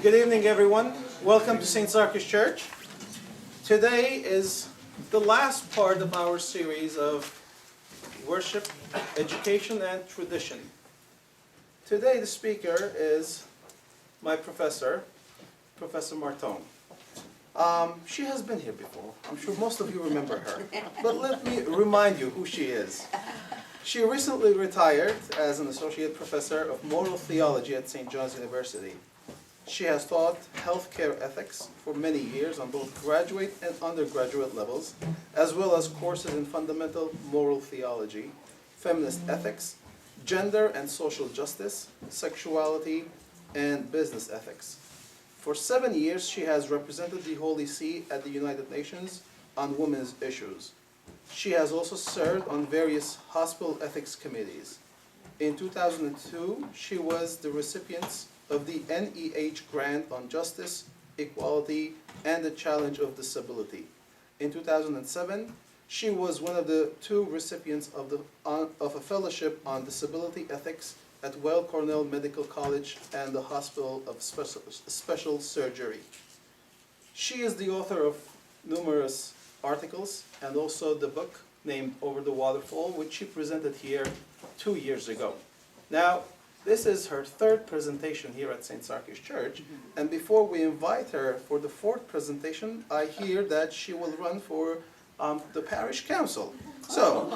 Good evening, everyone. Welcome to St. Sarkis Church. Today is the last part of our series of worship, education, and tradition. Today the speaker is my professor, Professor Martone. She has been here before. I'm sure most of you remember her. But let me remind you who she is. She recently retired as an associate professor of moral theology at St. John's University. She has taught healthcare ethics for many years on both graduate and undergraduate levels, as well as courses in fundamental moral theology, feminist ethics, gender and social justice, sexuality, and business ethics. For 7 years, she has represented the Holy See at the United Nations on women's issues. She has also served on various hospital ethics committees. In 2002, she was the recipient of the NEH Grant on Justice, Equality, and the Challenge of Disability. In 2007, she was one of the 2 recipients of a fellowship on disability ethics at Weill Cornell Medical College and the Hospital of Special Surgery. She is the author of numerous articles and also the book named Over the Waterfall, which she presented here 2 years ago. Now, this is her 3rd presentation here at St. Sarkis Church, and before we invite her for the 4th presentation, I hear that she will run for the parish council. So,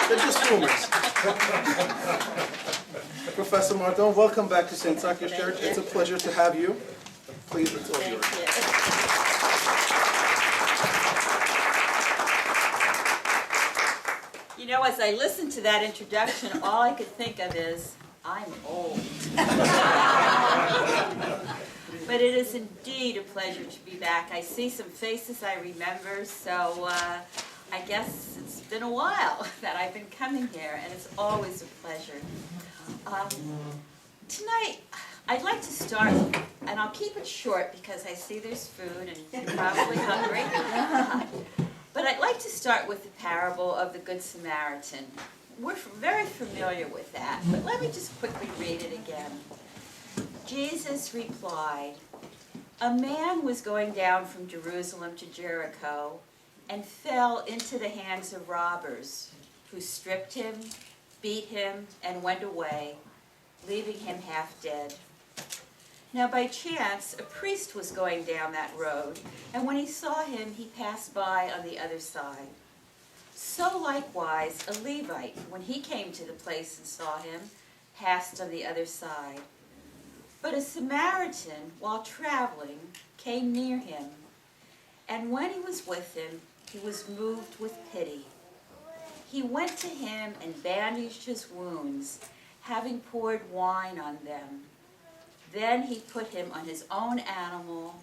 they're just rumors. Professor Martone, welcome back to St. Sarkis Church. It's a pleasure to have you. Please, it's all yours. You know, as I listened to that introduction, all I could think of is, I'm old. But it is indeed a pleasure to be back. I see some faces I remember, so I guess it's been a while that I've been coming here, and it's always a pleasure. Tonight, I'd like to start, and I'll keep it short because I see there's food and you're probably hungry. But I'd like to start with the parable of the Good Samaritan. We're very familiar with that, but let me just quickly read it again. Jesus replied, "A man was going down from Jerusalem to Jericho and fell into the hands of robbers, who stripped him, beat him, and went away, leaving him half dead. Now by chance, a priest was going down that road, and when he saw him, he passed by on the other side. So likewise, a Levite, when he came to the place and saw him, passed on the other side. But a Samaritan, while traveling, came near him, and when he was with him, he was moved with pity. He went to him and bandaged his wounds, having poured wine on them. Then he put him on his own animal,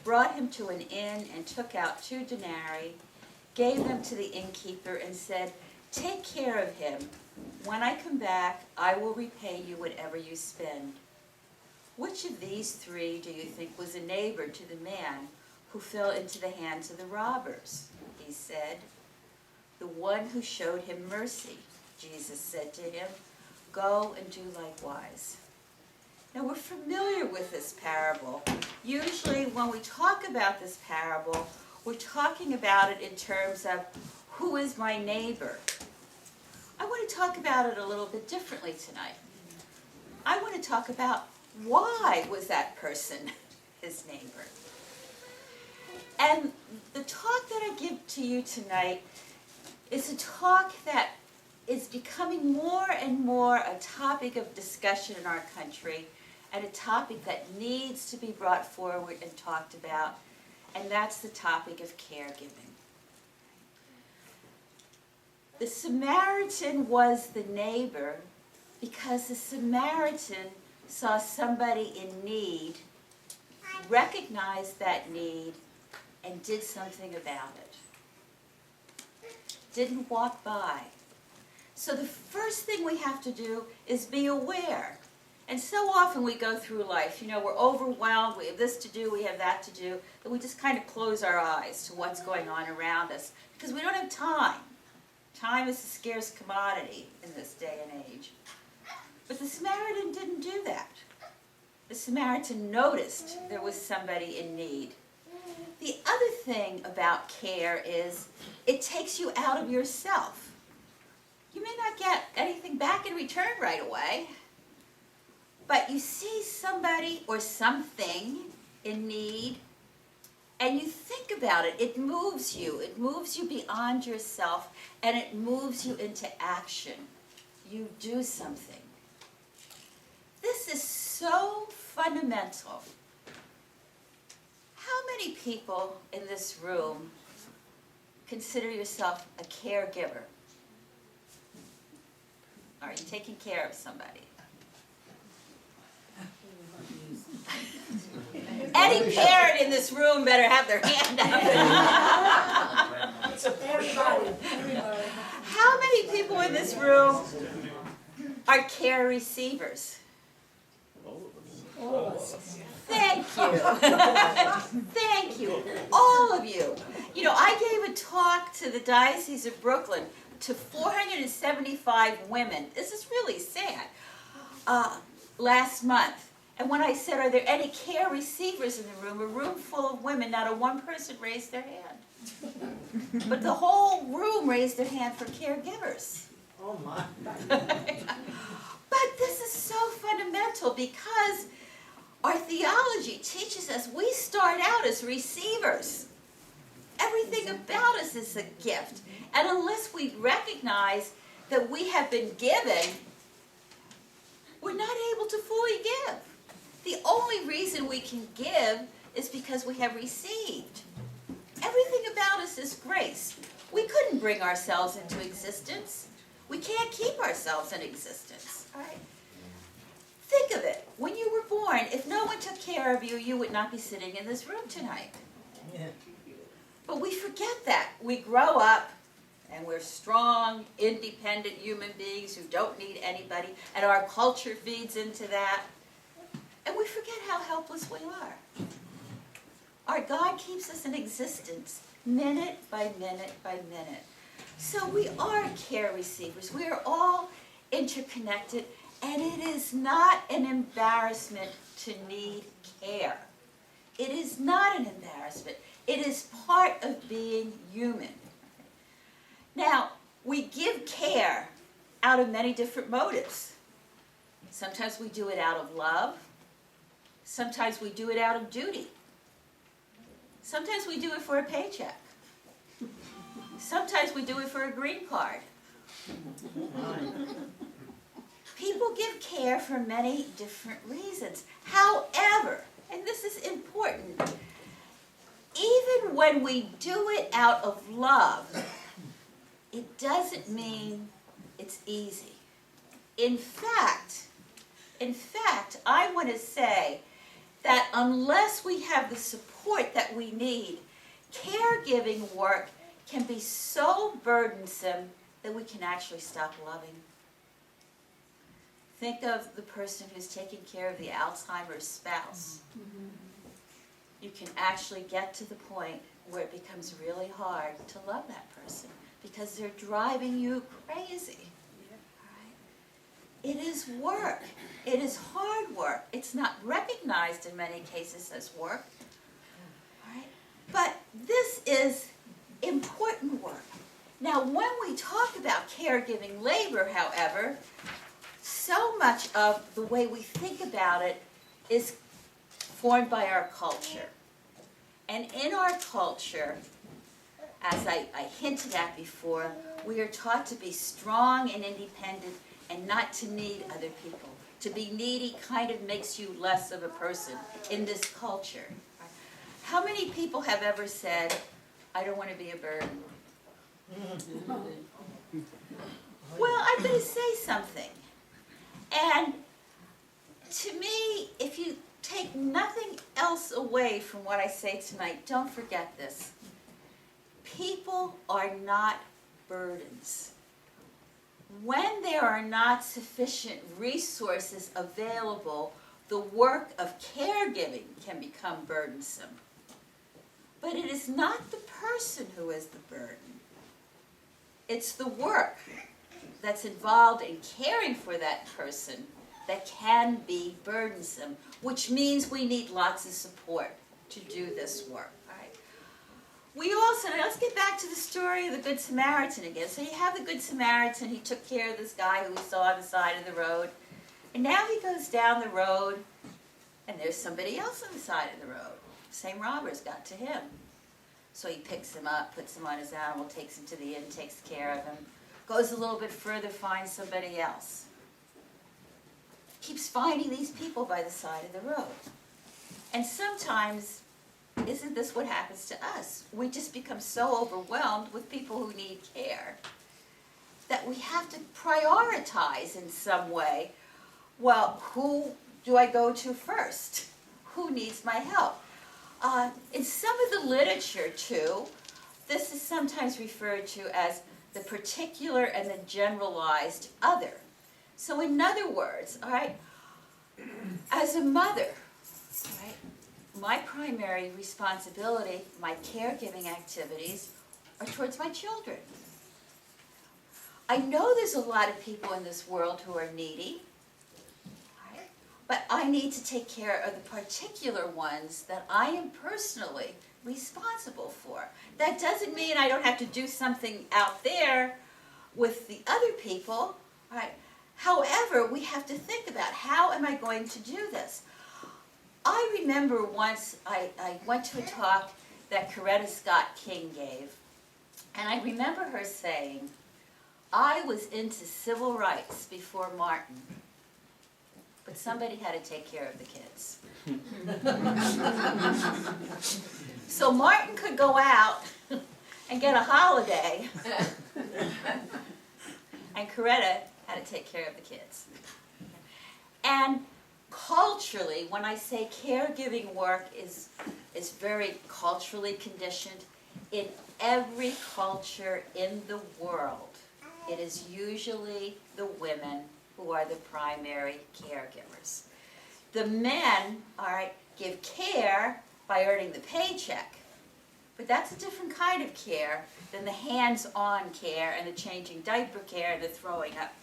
brought him to an inn, and took out 2 denarii, gave them to the innkeeper, and said, 'Take care of him. When I come back, I will repay you whatever you spend.' Which of these 3 do you think was a neighbor to the man who fell into the hands of the robbers?" He said, "The one who showed him mercy." Jesus said to him, "Go and do likewise." Now, we're familiar with this parable. Usually when we talk about this parable, we're talking about it in terms of, who is my neighbor? I want to talk about it a little bit differently tonight. I want to talk about, why was that person his neighbor? And the talk that I give to you tonight is a talk that is becoming more and more a topic of discussion in our country, and a topic that needs to be brought forward and talked about, and that's the topic of caregiving. The Samaritan was the neighbor because the Samaritan saw somebody in need, recognized that need, and did something about it. Didn't walk by. So the first thing we have to do is be aware. And so often we go through life, you know, we're overwhelmed, we have this to do, we have that to do, that we just kind of close our eyes to what's going on around us because we don't have time. Time is a scarce commodity in this day and age. But the Samaritan didn't do that. The Samaritan noticed there was somebody in need. The other thing about care is it takes you out of yourself. You may not get anything back in return right away, but you see somebody or something in need, and you think about it. It moves you. It moves you beyond yourself, and it moves you into action. You do something. This is so fundamental. How many people in this room consider yourself a caregiver? Are you taking care of somebody? Any parent in this room better have their hand up. How many people in this room are care receivers? Thank you. Thank you. All of you. You know, I gave a talk to the Diocese of Brooklyn to 475 women. This is really sad. Last month. And when I said, are there any care receivers in the room, a room full of women, not a one person raised their hand. But the whole room raised their hand for caregivers. Oh my. But this is so fundamental because our theology teaches us we start out as receivers. Everything about us is a gift. And unless we recognize that we have been given, we're not able to fully give. The only reason we can give is because we have received. Everything about us is grace. We couldn't bring ourselves into existence. We can't keep ourselves in existence. All right? Think of it. When you were born, if no one took care of you, you would not be sitting in this room tonight. Yeah. But we forget that. We grow up, and we're strong, independent human beings who don't need anybody, and our culture feeds into that. And we forget how helpless we are. Our God keeps us in existence, minute by minute by minute. So we are care receivers. We are all interconnected, and it is not an embarrassment to need care. It is not an embarrassment. It is part of being human. Now, we give care out of many different motives. Sometimes we do it out of love. Sometimes we do it out of duty. Sometimes we do it for a paycheck. Sometimes we do it for a green card. People give care for many different reasons. However, and this is important, even when we do it out of love, it doesn't mean it's easy. In fact, I want to say that unless we have the support that we need, caregiving work can be so burdensome that we can actually stop loving. Think of the person who's taking care of the Alzheimer's spouse. You can actually get to the point where it becomes really hard to love that person because they're driving you crazy. It is work. It is hard work. It's not recognized in many cases as work. Right? But this is important work. Now, when we talk about caregiving labor, however, so much of the way we think about it is formed by our culture. And in our culture, as I hinted at before, we are taught to be strong and independent and not to need other people. To be needy kind of makes you less of a person in this culture. How many people have ever said, I don't want to be a burden? Well, I'm going to say something. And to me, if you take nothing else away from what I say tonight, don't forget this. People are not burdens. When there are not sufficient resources available, the work of caregiving can become burdensome. But it is not the person who is the burden. It's the work that's involved in caring for that person that can be burdensome, which means we need lots of support to do this work. All right. We also, now let's get back to the story of the Good Samaritan again. So you have the Good Samaritan, he took care of this guy who he saw on the side of the road, and now he goes down the road, and there's somebody else on the side of the road. Same robbers got to him. So he picks him up, puts him on his animal, takes him to the inn, takes care of him, goes a little bit further, finds somebody else. Keeps finding these people by the side of the road. And sometimes, isn't this what happens to us? We just become so overwhelmed with people who need care that we have to prioritize in some way. Well, who do I go to first? Who needs my help? In some of the literature, too, this is sometimes referred to as the particular and the generalized other. So in other words, all right, as a mother, all right, my primary responsibility, my caregiving activities, are towards my children. I know there's a lot of people in this world who are needy, right? But I need to take care of the particular ones that I am personally responsible for. That doesn't mean I don't have to do something out there with the other people, right? However, we have to think about, how am I going to do this? I remember once I went to a talk that Coretta Scott King gave, and I remember her saying, I was into civil rights before Martin, but somebody had to take care of the kids. So Martin could go out and get a holiday, and Coretta had to take care of the kids. And culturally, when I say caregiving work is very culturally conditioned, in every culture in the world, it is usually the women who are the primary caregivers. The men, all right, give care by earning the paycheck, but that's a different kind of care than the hands-on care and the changing diaper care and the throwing up,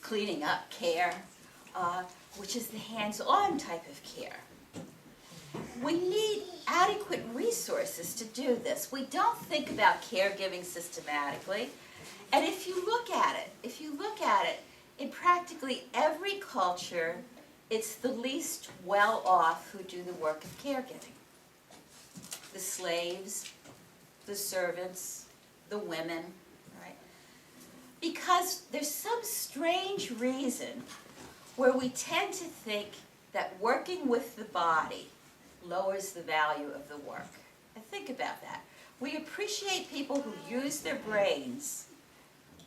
cleaning up care, which is the hands-on type of care. We need adequate resources to do this. We don't think about caregiving systematically. And if you look at it, in practically every culture, it's the least well-off who do the work of caregiving. The slaves, the servants, the women, right? Because there's some strange reason where we tend to think that working with the body lowers the value of the work. And think about that. We appreciate people who use their brains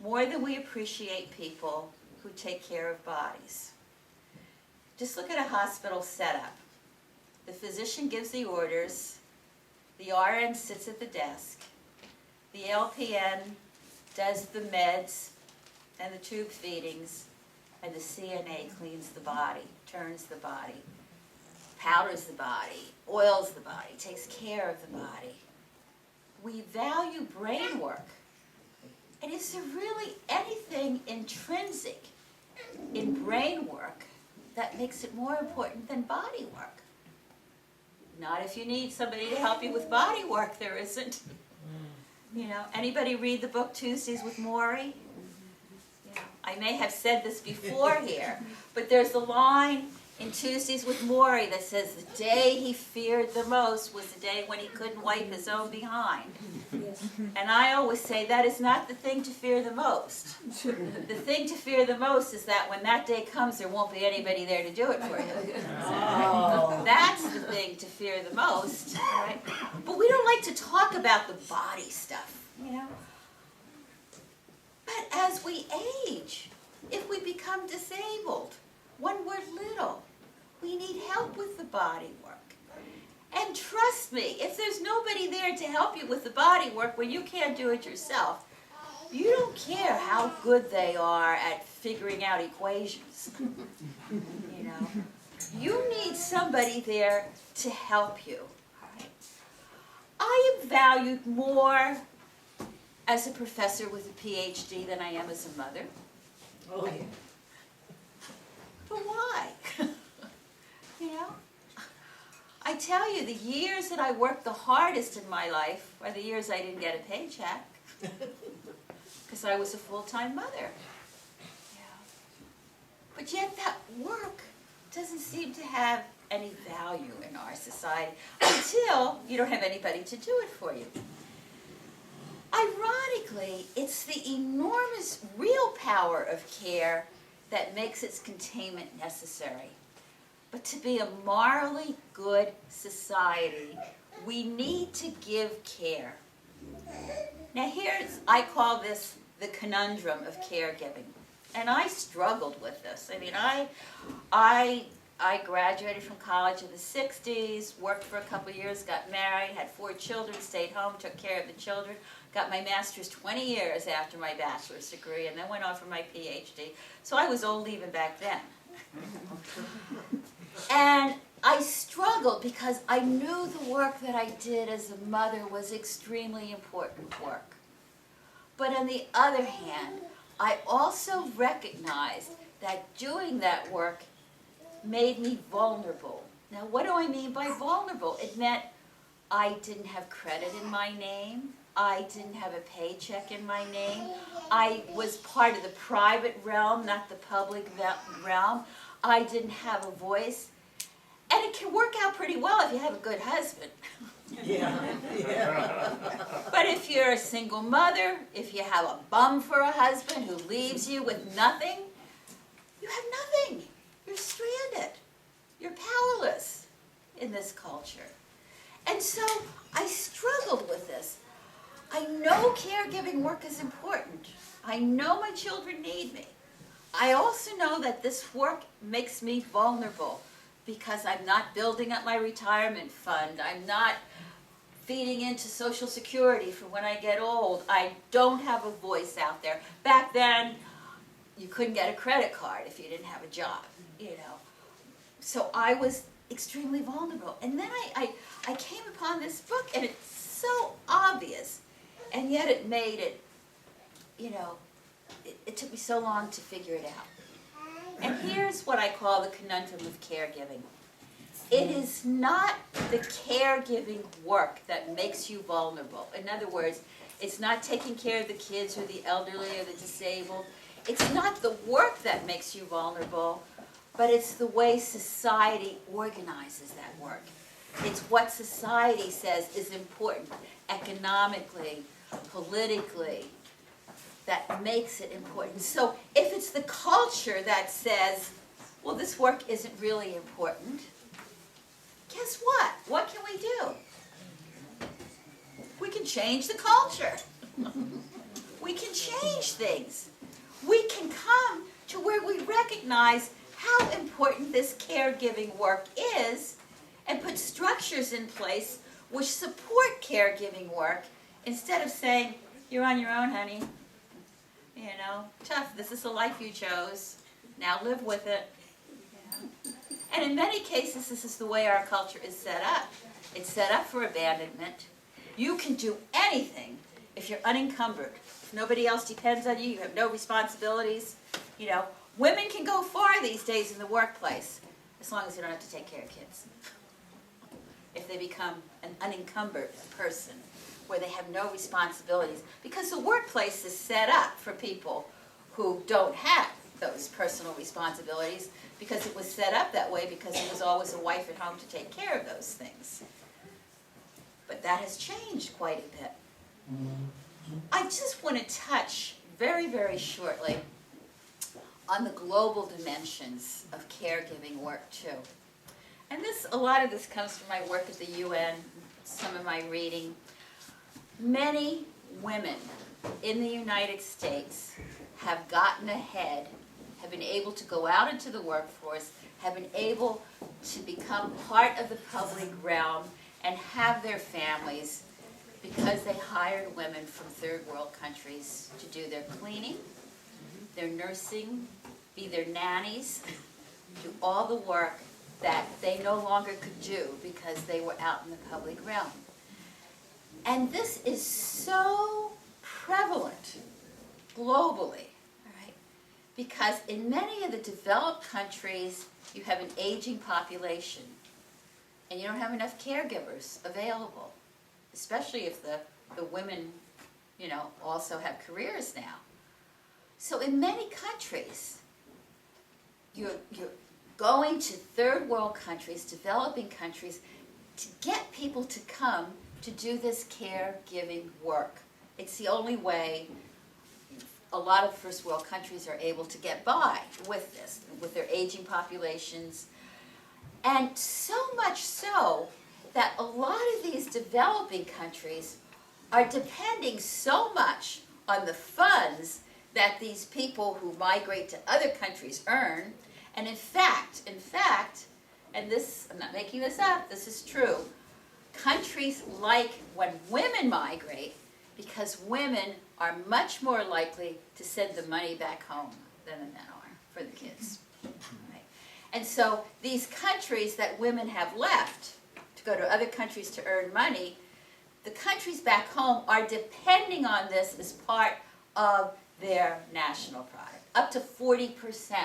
more than we appreciate people who take care of bodies. Just look at a hospital setup. The physician gives the orders, the RN sits at the desk, the LPN does the meds and the tube feedings, and the CNA cleans the body, turns the body, powders the body, oils the body, takes care of the body. We value brain work. And is there really anything intrinsic in brain work that makes it more important than body work? Not if you need somebody to help you with body work, there isn't. You know, anybody read the book Tuesdays with Morrie? You know, I may have said this before here, but there's a line in Tuesdays with Morrie that says the day he feared the most was the day when he couldn't wipe his own behind. And I always say that is not the thing to fear the most. The thing to fear the most is that when that day comes, there won't be anybody there to do it for you. Oh. That's the thing to fear the most, right? But we don't like to talk about the body stuff, you know? But as we age, if we become disabled, when we're little, we need help with the body work. And trust me, if there's nobody there to help you with the body work when you can't do it yourself, you don't care how good they are at figuring out equations. You know, you need somebody there to help you. Right? I am valued more as a professor with a PhD than I am as a mother. Oh, yeah. But why? You know? I tell you, the years that I worked the hardest in my life are the years I didn't get a paycheck. Because I was a full-time mother. Yeah. But yet that work doesn't seem to have any value in our society until you don't have anybody to do it for you. Ironically, it's the enormous real power of care that makes its containment necessary. But to be a morally good society, we need to give care. Now I call this the conundrum of caregiving. And I struggled with this. I mean, I graduated from college in the 60s, worked for a couple of years, got married, had 4 children, stayed home, took care of the children, got my master's 20 years after my bachelor's degree, and then went on for my PhD. So I was old even back then. And I struggled because I knew the work that I did as a mother was extremely important work. But on the other hand, I also recognized that doing that work made me vulnerable. Now, what do I mean by vulnerable? It meant I didn't have credit in my name. I didn't have a paycheck in my name. I was part of the private realm, not the public realm. I didn't have a voice. And it can work out pretty well if you have a good husband. Yeah. But if you're a single mother, if you have a bum for a husband who leaves you with nothing, you have nothing. You're stranded. You're powerless in this culture. And so I struggled with this. I know caregiving work is important. I know my children need me. I also know that this work makes me vulnerable because I'm not building up my retirement fund. I'm not feeding into Social Security for when I get old. I don't have a voice out there. Back then, you couldn't get a credit card if you didn't have a job, you know. So I was extremely vulnerable. And then I came upon this book, and it's so obvious, and yet it made it, you know, it took me so long to figure it out. And here's what I call the conundrum of caregiving. It is not the caregiving work that makes you vulnerable. In other words, it's not taking care of the kids or the elderly or the disabled. It's not the work that makes you vulnerable, but it's the way society organizes that work. It's what society says is important economically, politically, that makes it important. So if it's the culture that says, well, this work isn't really important, guess what? What can we do? We can change the culture. We can change things. We can come to where we recognize how important this caregiving work is and put structures in place which support caregiving work instead of saying, you're on your own, honey. You know, tough, this is the life you chose. Now live with it. You know? And in many cases, this is the way our culture is set up. It's set up for abandonment. You can do anything if you're unencumbered. If nobody else depends on you, you have no responsibilities. You know, women can go far these days in the workplace as long as they don't have to take care of kids. If they become an unencumbered person where they have no responsibilities, because the workplace is set up for people who don't have those personal responsibilities, because it was set up that way because there was always a wife at home to take care of those things. But that has changed quite a bit. I just want to touch very, very shortly on the global dimensions of caregiving work too. And a lot of this comes from my work at the UN, some of my reading. Many women in the United States have gotten ahead, have been able to go out into the workforce, have been able to become part of the public realm and have their families because they hired women from third world countries to do their cleaning, their nursing, be their nannies, do all the work that they no longer could do because they were out in the public realm. And this is so prevalent globally, all right, because in many of the developed countries, you have an aging population, and you don't have enough caregivers available, especially if the women, also have careers now. So in many countries, you're going to third world countries, developing countries, to get people to come to do this caregiving work. It's the only way a lot of first world countries are able to get by with this, with their aging populations. And so much so that a lot of these developing countries are depending so much on the funds that these people who migrate to other countries earn. And in fact, and this, I'm not making this up, this is true, countries like when women migrate, because women are much more likely to send the money back home than the men are for the kids. Right? And so these countries that women have left to go to other countries to earn money, the countries back home are depending on this as part of their national product. Up to 40%,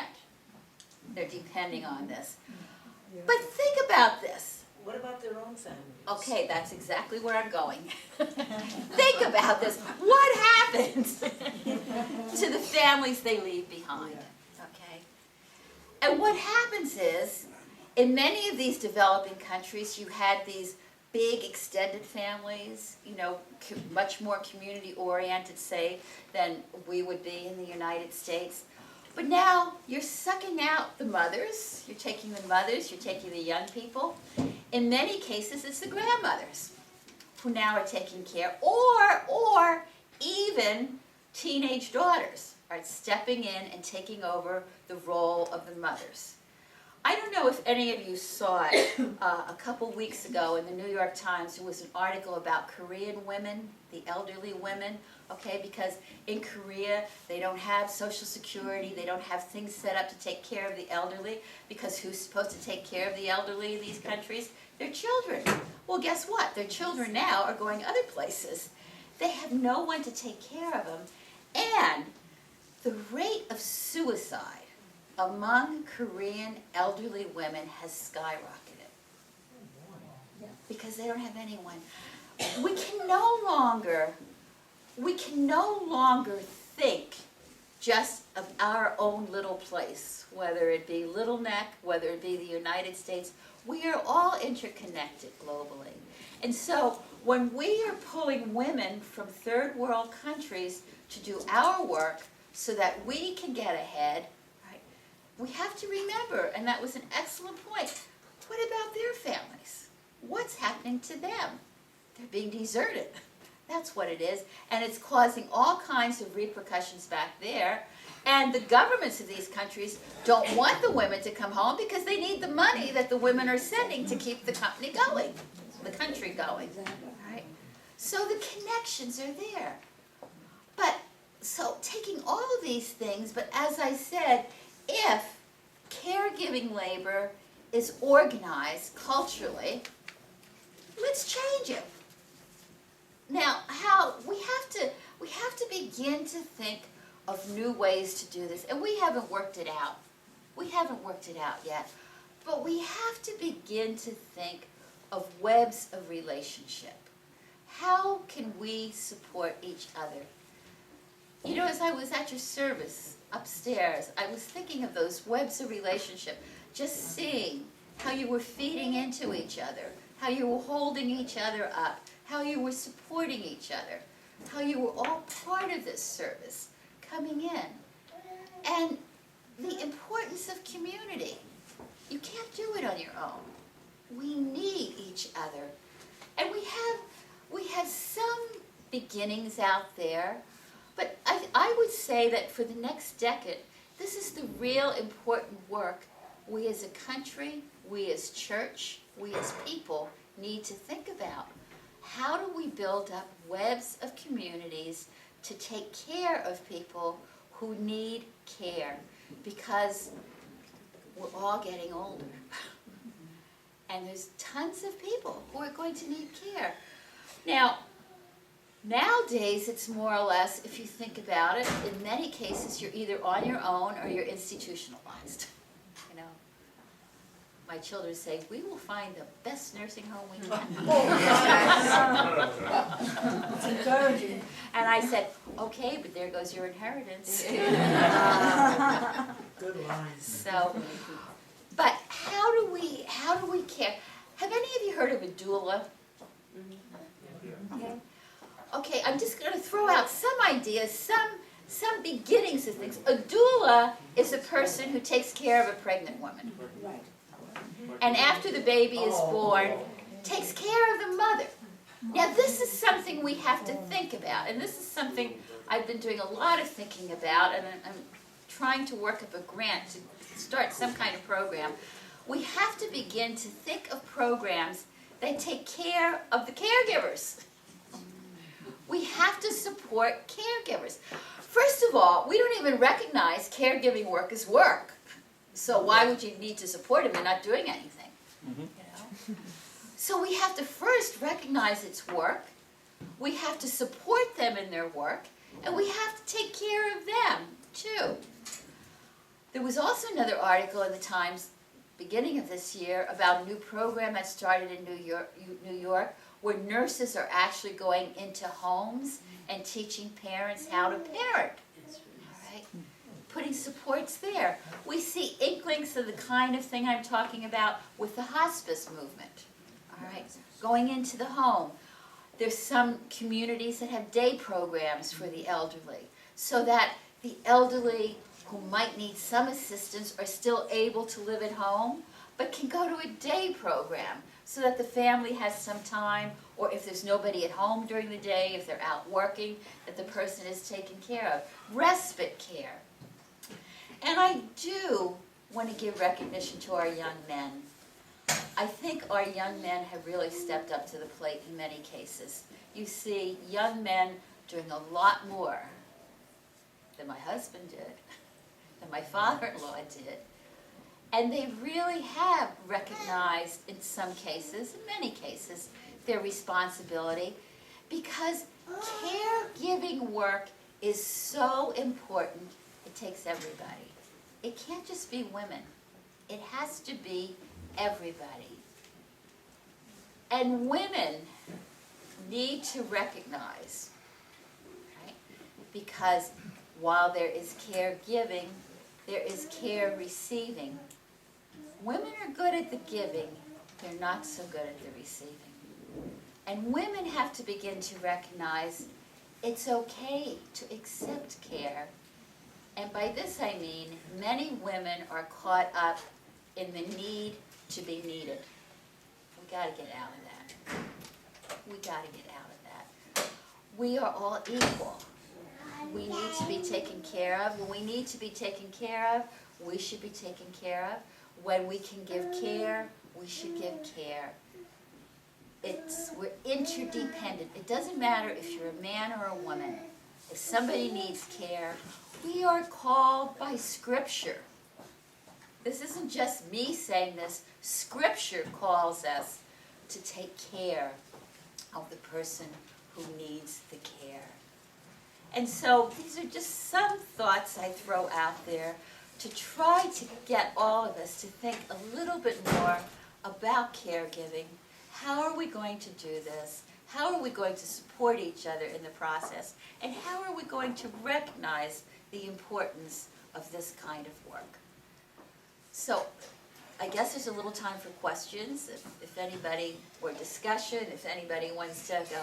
they're depending on this. But think about this. What about their own families? Okay, that's exactly where I'm going. Think about this. What happens to the families they leave behind? Okay? And what happens is, in many of these developing countries, you had these big extended families, much more community-oriented, say, than we would be in the United States. But now you're sucking out the mothers, you're taking the young people. In many cases, it's the grandmothers who now are taking care, or even teenage daughters are stepping in and taking over the role of the mothers. I don't know if any of you saw it a couple weeks ago in the New York Times. There was an article about Korean women, the elderly women, okay, because in Korea they don't have Social Security, they don't have things set up to take care of the elderly, because who's supposed to take care of the elderly in these countries? Their children. Well, guess what? Their children now are going other places. They have no one to take care of them, and the rate of suicide among Korean elderly women has skyrocketed because they don't have anyone. We can no longer think just of our own little place, whether it be Little Neck, whether it be the United States. We are all interconnected globally. And so when we are pulling women from third world countries to do our work so that we can get ahead, we have to remember, and that was an excellent point, what about their families? What's happening to them? They're being deserted. That's what it is. And it's causing all kinds of repercussions back there. And the governments of these countries don't want the women to come home because they need the money that the women are sending to keep the company going, the country going. Right? So the connections are there. But, so taking all of these things, but as I said, if caregiving labor is organized culturally, let's change it. Now, how we have to begin to think of new ways to do this, and we haven't worked it out. We haven't worked it out yet, but we have to begin to think of webs of relationship. How can we support each other? As I was at your service upstairs, I was thinking of those webs of relationship, just seeing how you were feeding into each other, how you were holding each other up, how you were supporting each other, how you were all part of this service coming in. And the importance of community. You can't do it on your own. We need each other. And we have some beginnings out there, but I would say that for the next decade, this is the real important work we as a country, we as church, we as people need to think about. How do we build up webs of communities to take care of people who need care? Because we're all getting older. And there's tons of people who are going to need care. Now, Nowadays, it's more or less, if you think about it, in many cases, you're either on your own or you're institutionalized. You know, my children say, we will find the best nursing home we can. It's encouraging. And I said, okay, but there goes your inheritance. Good lines. So, but how do we care? Have any of you heard of a doula? Okay. Okay, I'm just going to throw out some ideas, some beginnings of things. A doula is a person who takes care of a pregnant woman. Right. And after the baby is born, takes care of the mother. Now this is something we have to think about, and this is something I've been doing a lot of thinking about, and I'm trying to work up a grant to start some kind of program. We have to begin to think of programs that take care of the caregivers. We have to support caregivers. First of all, we don't even recognize caregiving work as work. So why would you need to support them? They're not doing anything. You know? So we have to first recognize it's work. We have to support them in their work. And we have to take care of them, too. There was also another article in the Times beginning of this year about a new program that started in New York, where nurses are actually going into homes and teaching parents how to parent. All right? Putting supports there. We see inklings of the kind of thing I'm talking about with the hospice movement. All right? Going into the home. There's some communities that have day programs for the elderly, so that the elderly who might need some assistance are still able to live at home, but can go to a day program so that the family has some time, or if there's nobody at home during the day, if they're out working, that the person is taken care of. Respite care. And I do want to give recognition to our young men. I think our young men have really stepped up to the plate in many cases. You see young men doing a lot more than my husband did, than my father-in-law did. And they really have recognized, in some cases, in many cases, their responsibility, because caregiving work is so important. It takes everybody. It can't just be women. It has to be everybody. And women need to recognize, right? Because while there is caregiving, there is care receiving. Women are good at the giving, they're not so good at the receiving. And women have to begin to recognize it's okay to accept care. And by this I mean many women are caught up in the need to be needed. We got to get out of that. We got to get out of that. We are all equal. We need to be taken care of. When we need to be taken care of, we should be taken care of. When we can give care, we should give care. We're interdependent. It doesn't matter if you're a man or a woman. If somebody needs care, we are called by Scripture. This isn't just me saying this. Scripture calls us to take care of the person who needs the care. And so these are just some thoughts I throw out there to try to get all of us to think a little bit more about caregiving. How are we going to do this? How are we going to support each other in the process? And how are we going to recognize the importance of this kind of work? So I guess there's a little time for questions, if anybody, or discussion, if anybody wants to go